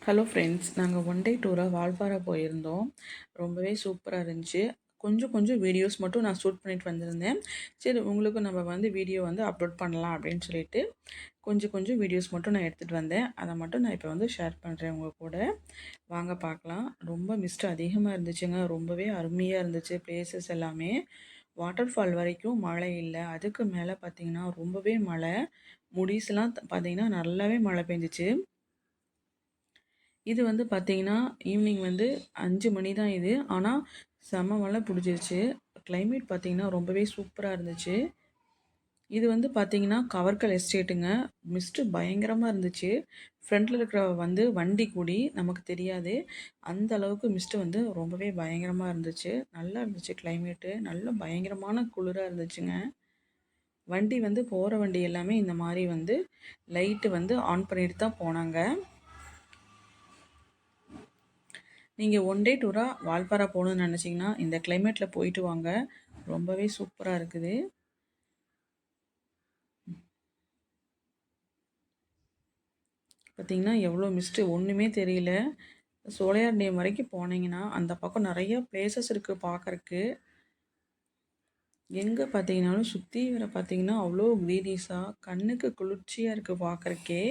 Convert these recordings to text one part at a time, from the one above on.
Hello friends, நாங்கள் one day டூராக Valparai போயிருந்தோம். ரொம்பவே சூப்பராக இருந்துச்சு. கொஞ்சம் கொஞ்சம் வீடியோஸ் மட்டும் நான் ஷூட் பண்ணிட்டு வந்திருந்தேன். சரி, உங்களுக்கு நம்ம வீடியோ அப்லோட் பண்ணலாம் அப்படின்னு சொல்லிட்டு கொஞ்சம் கொஞ்சம் வீடியோஸ் மட்டும் நான் எடுத்துகிட்டு வந்தேன். அதை மட்டும் நான் இப்போ ஷேர் பண்ணுறேன் உங்கள் கூட. வாங்க பார்க்கலாம். ரொம்ப மிஸ்ட் அதிகமாக இருந்துச்சுங்க. ரொம்பவே அருமையாக இருந்துச்சு பிளேசஸ் எல்லாமே. வாட்டர் ஃபால் வரைக்கும் மழை இல்லை. அதுக்கு மேலே பார்த்தீங்கன்னா ரொம்பவே மழை. முடிஸ்லாம் பார்த்தீங்கன்னா நல்லாவே மழை பெஞ்சிச்சு. இது பார்த்தீங்கன்னா, ஈவினிங் 5 மணி தான் இது. ஆனா, செம்ம மழை புடிச்சிருச்சு. கிளைமேட் பார்த்தீங்கன்னா, ரொம்பவே சூப்பரா இருந்துச்சு. இது பார்த்தீங்கன்னா, கவர்க்கல் எஸ்டேட்டுங்க. மிஸ்ட்டு பயங்கரமா இருந்துச்சு. ஃப்ரண்ட்ல இருக்கிற வண்டி கூடி நமக்கு தெரியாது. அந்த அளவுக்கு மிஸ்ட்டு ரொம்பவே பயங்கரமா இருந்துச்சு. நல்லா இருந்துச்சு கிளைமேட்டு. நல்ல பயங்கரமான குளிரா இருந்துச்சுங்க. வண்டி போற வண்டி எல்லாமே இந்த மாரி லைட்டு ஆன் பண்ணிட்டு தான் போனாங்க. நீங்கள் ஒன் டே டூராக வால்பாறை போகணுன்னு நினச்சிங்கன்னா இந்த கிளைமேட்டில் போயிட்டு வாங்க. ரொம்பவே சூப்பராக இருக்குது. பார்த்திங்கன்னா எவ்வளோ மிஸ்ட்டு ஒன்றுமே தெரியல. சோலையார் டேம் வரைக்கும் போனீங்கன்னா அந்த பக்கம் நிறைய பிளேசஸ் இருக்குது பார்க்குறக்கு. எங்கே பார்த்தீங்கன்னாலும் சுற்றி வர பார்த்தீங்கன்னா அவ்வளோ க்ரீனிஸாக கண்ணுக்கு குளிர்ச்சியாக இருக்குது பார்க்குறக்கே.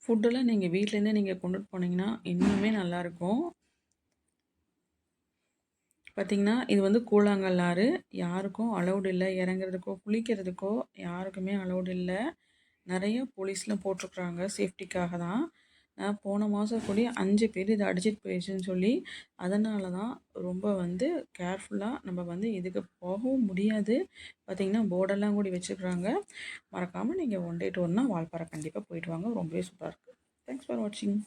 ஃபுட்டெல்லாம் நீங்கள் வீட்டிலேருந்தே நீங்கள் கொண்டுட்டு போனீங்கன்னா இன்னுமே நல்லாயிருக்கும். பார்த்திங்கன்னா இது கூழாங்கல் ஆறு. யாருக்கும் அலௌடு இல்லை. இறங்குறதுக்கோ குளிக்கிறதுக்கோ யாருக்குமே அலௌடு இல்லை. நிறைய போலீஸ்லாம் போட்டிருக்குறாங்க, சேஃப்டிக்காக தான். நான் போன மாதம் கூடி 5 பேர் இதை அடிச்சிட்டு போயிடுச்சுன்னு சொல்லி அதனால தான் ரொம்ப கேர்ஃபுல்லாக நம்ம இதுக்கு போகவும் முடியாது. பார்த்திங்கன்னா போர்டெல்லாம் கூடி வச்சுருக்குறாங்க. மறக்காமல் நீங்கள் ஒன் டே டூர்னால் வால்பாறை கண்டிப்பாக போயிட்டு வாங்க. ரொம்பவே சூப்பராக இருக்குது. தேங்க்ஸ் ஃபார் வாட்சிங்.